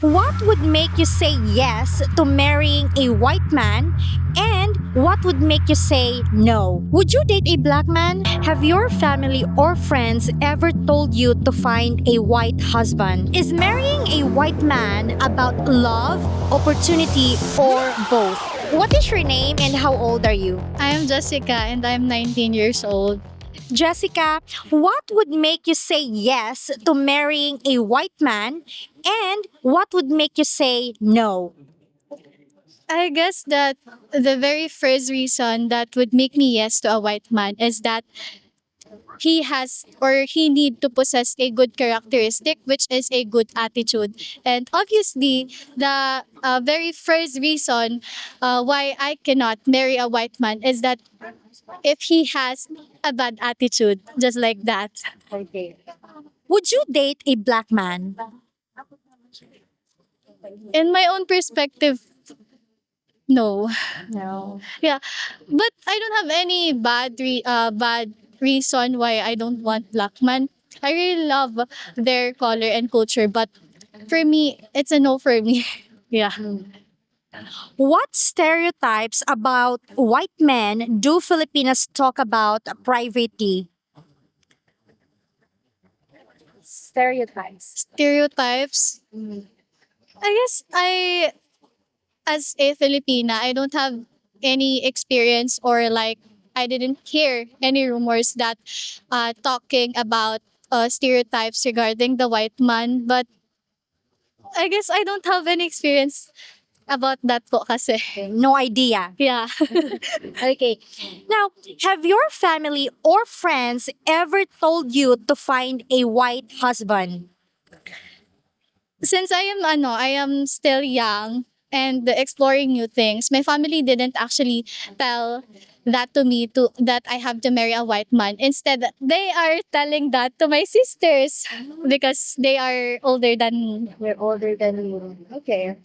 What would make you say yes to marrying a white man? And what would make you say no? Would you date a black man? Have your family or friends ever told you to find a white husband? Is marrying a white man about love, opportunity, or both? What is your name and how old are you? I am Jessica and I'm 19 years old. Jessica, what would make you say yes to marrying a white man? And what would make you say no? I guess that the very first reason that would make me yes to a white man is that he has or he need to possess a good characteristic, which is a good attitude. And obviously the very first reason why I cannot marry a white man is that if he has a bad attitude, just like that. Would you date a black man? In my own perspective, no. No. Yeah, but I don't have any bad reason why I don't want black man. I really love their color and culture, but for me, it's a no for me. Yeah. What stereotypes about white men do Filipinas talk about privately? Stereotypes. Stereotypes. I guess as a Filipina, I don't have any experience or like I didn't hear any rumors that talking about stereotypes regarding the white man, but I guess I don't have any experience about that po kasi. No idea. Yeah. Okay. Now, have your family or friends ever told you to find a white husband? Since I am still young and exploring new things, my family didn't actually tell that to me to that I have to marry a white man. Instead, they are telling that to my sisters because they are older than me. We're older than you. Okay.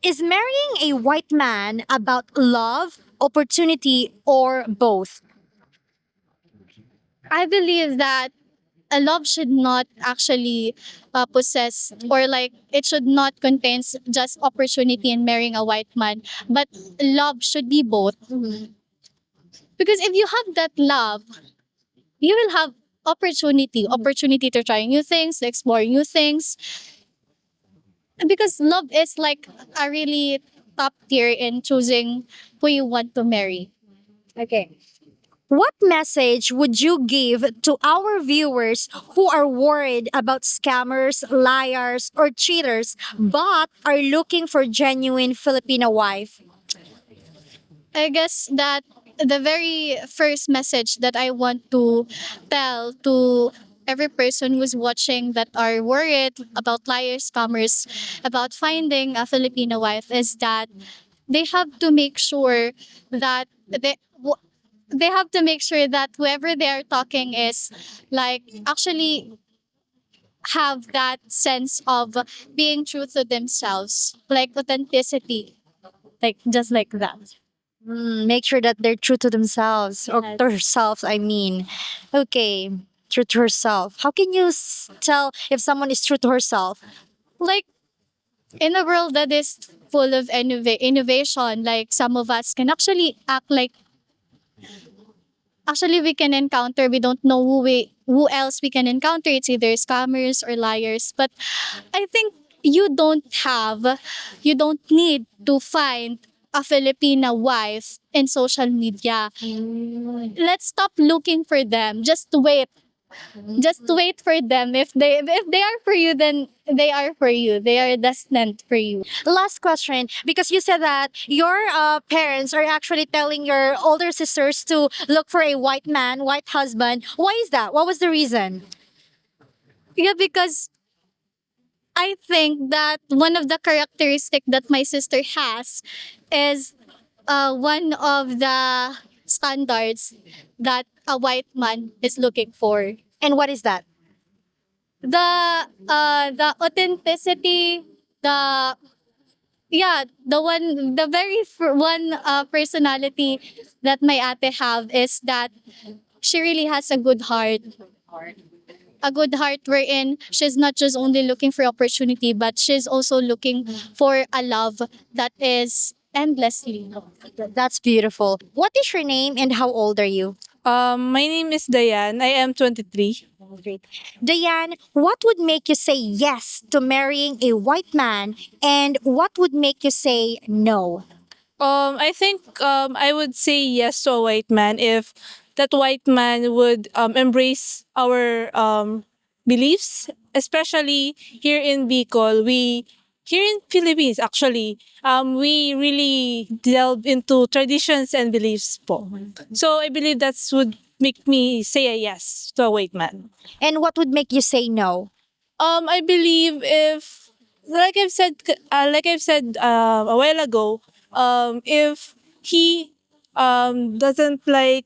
Is marrying a white man about love, opportunity, or both? I believe that a love should not actually possess or like it should not contain just opportunity in marrying a white man, but love should be both. Because if you have that love, you will have opportunity to try new things, to explore new things. Because love is like a really top tier in choosing who you want to marry. Okay. What message would you give to our viewers who are worried about scammers, liars, or cheaters but are looking for genuine Filipino wife? I guess that the very first message that I want to tell to every person who's watching that are worried about liars, scammers, about finding a Filipino wife is that they have to make sure that they have to make sure that whoever they are talking is like actually have that sense of being true to themselves, like authenticity, like just like that. Make sure that they're true to themselves or Yes. to herself, I mean. Okay, true to herself. How can you tell if someone is true to herself? Like in a world that is full of innovation, like some of us can actually act like actually we can encounter we don't know who else we can encounter. It's either scammers or liars. But I think you don't need to find a Filipina wife in social media. Let's stop looking for them. Just wait for them. If they are for you, then they are for you. They are destined for you. Last question, because you said that your parents are actually telling your older sisters to look for a white man, white husband. Why is that? What was the reason? Yeah, because I think that one of the characteristic that my sister has is one of the standards that a white man is looking for. And what is that? The authenticity, the yeah, the very one personality that my ate have is that she really has a good heart. a good heart wherein she's not just only looking for opportunity, but she's also looking for a love that is endlessly. That's beautiful. What is your name and how old are you? My name is Diane. I am 23. Great. Diane, what would make you say yes to marrying a white man and what would make you say no? I think I would say yes to a white man if that white man would embrace our beliefs, especially here in Bicol. Here in Philippines, actually, we really delve into traditions and beliefs po. So I believe that's would make me say a yes to a white man. And what would make you say no? I believe if, like I've said a while ago, if he doesn't like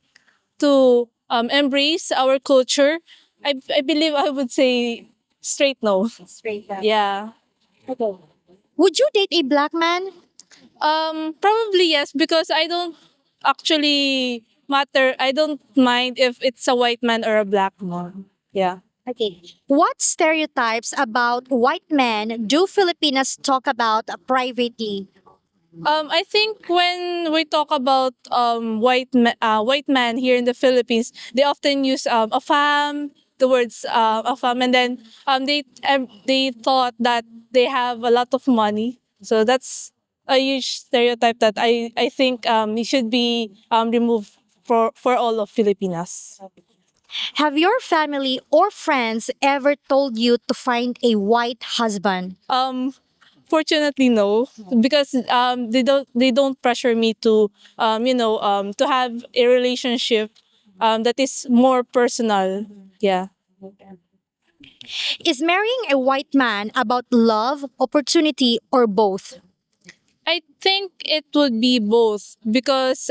to embrace our culture, I believe I would say straight no. Straight up. Yeah. Would you date a black man? Probably yes, because I don't actually matter. I don't mind if it's a white man or a black man. Yeah. Okay. What stereotypes about white men do Filipinas talk about privately? I think when we talk about white man here in the Philippines, they often use a fam, the words a fam, and then they thought that they have a lot of money. So that's a huge stereotype that I think it should be removed for all of Filipinas. Have your family or friends ever told you to find a white husband? Fortunately, no, because they don't pressure me to to have a relationship that is more personal. Yeah. Is marrying a white man about love, opportunity, or both? I think it would be both because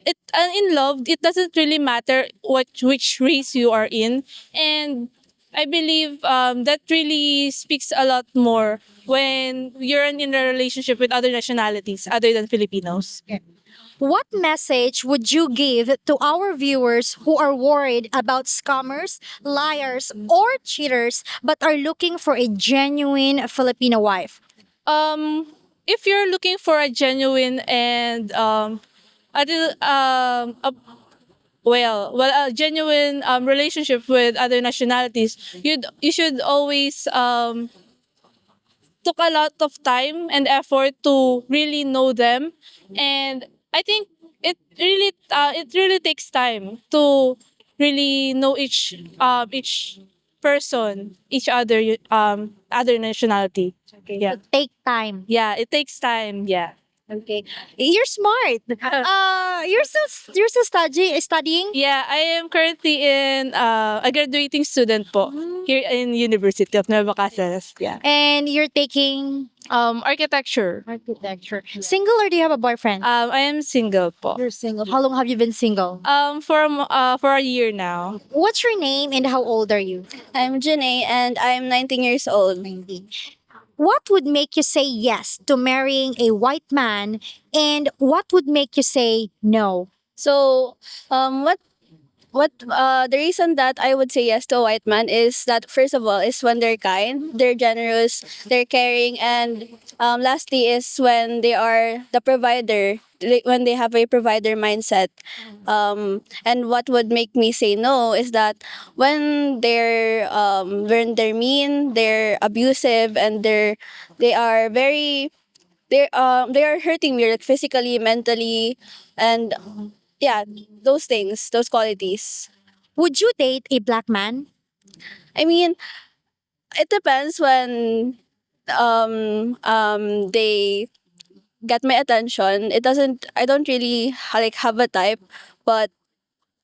it in love it doesn't really matter which race you are in, and I believe that really speaks a lot more when you're in a relationship with other nationalities other than Filipinos. What message would you give to our viewers who are worried about scammers, liars, or cheaters but are looking for a genuine Filipino wife? If you're looking for a genuine and other a genuine relationship with other nationalities, you should always took a lot of time and effort to really know them, and I think it really takes time to really know each person, each other nationality. Yeah. Take time. Yeah, it takes time. Yeah. Okay. You're smart. You're still studying? Yeah, I am currently in a graduating student po here in University of Nueva Ecija. Yeah. And you're taking Architecture. architecture. Single or do you have a boyfriend? I am single po. You're single. How long have you been single? For a year now. What's your name and how old are you? I'm Janae and I'm 19 years old. What would make you say yes to marrying a white man and what would make you say no? So, the reason that I would say yes to a white man is that first of all is when they're kind, they're generous, they're caring, and lastly is when they are the provider, when they have a provider mindset. And what would make me say no is that when they're mean, they're abusive, and they are very they are hurting me like physically, mentally, and yeah, those things, those qualities. Would you date a black man? I mean, it depends when they get my attention. It doesn't I don't really like have a type, but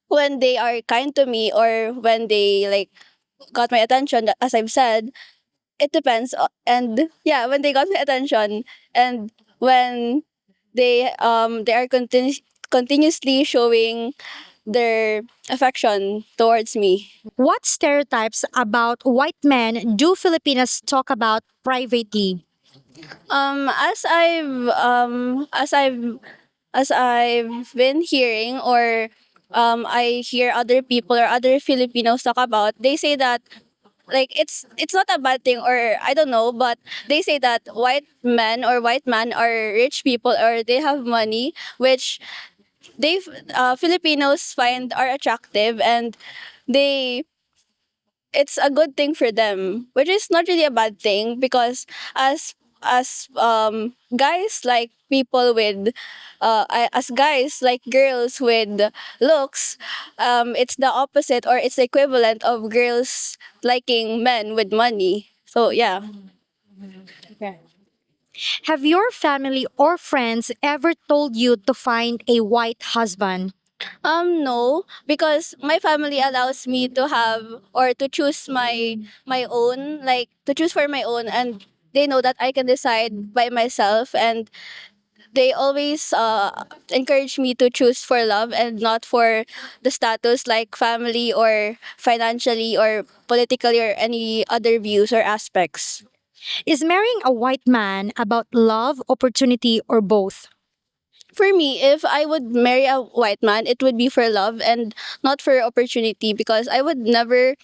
when they are kind to me or when they like got my attention, as I've said, it depends. And yeah, when they got my attention and when they are continuously showing their affection towards me. What stereotypes about white men do Filipinas talk about privately? As I've been hearing, or I hear other people or other Filipinos talk about, they say that like it's not a bad thing, or I don't know, but they say that white men or white man are rich people or they have money, which they Filipinos find are attractive, and they it's a good thing for them, which is not really a bad thing, because as guys like people with as guys like girls with looks, it's the opposite, or it's the equivalent of girls liking men with money. So yeah. Have your family or friends ever told you to find a white husband? No, because my family allows me to have or to choose my own, like to choose for my own, and they know that I can decide by myself, and they always encourage me to choose for love and not for the status, like family or financially or politically or any other views or aspects. Is marrying a white man about love, opportunity, or both? For me, if I would marry a white man, it would be for love and not for opportunity, because I would never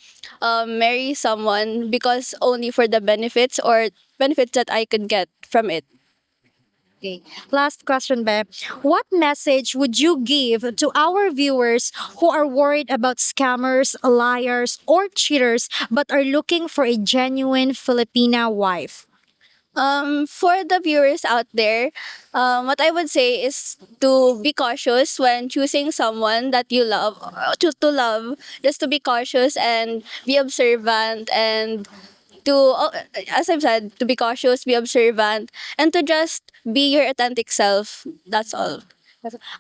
marry someone because only for the benefits or benefits that I could get from it. Okay. Last question, Beb. What message would you give to our viewers who are worried about scammers, liars, or cheaters but are looking for a genuine Filipina wife? For the viewers out there, what I would say is to be cautious when choosing someone that you love, to love, just to be cautious and be observant, and to, as I've said, to be cautious, be observant, and to just be your authentic self. That's all.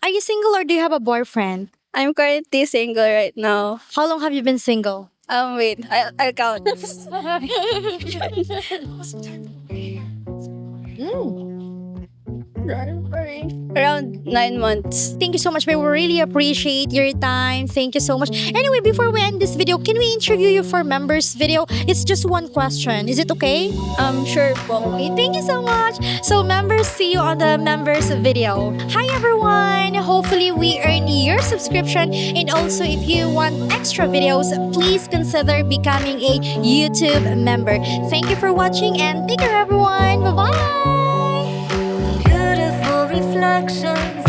Are you single or do you have a boyfriend? I'm currently single right now. How long have you been single? Wait, I'll count. Around 9 months. Thank you so much, babe. We really appreciate your time. Thank you so much. Anyway, before we end this video, can we interview you for members video? It's just one question. Is it okay? Sure po. Okay, thank you so much. So members, see you on the members video. Hi everyone. Hopefully we earn your subscription, and also if you want extra videos, please consider becoming a YouTube member. Thank you for watching and take care everyone. Bye-bye. Beautiful reflections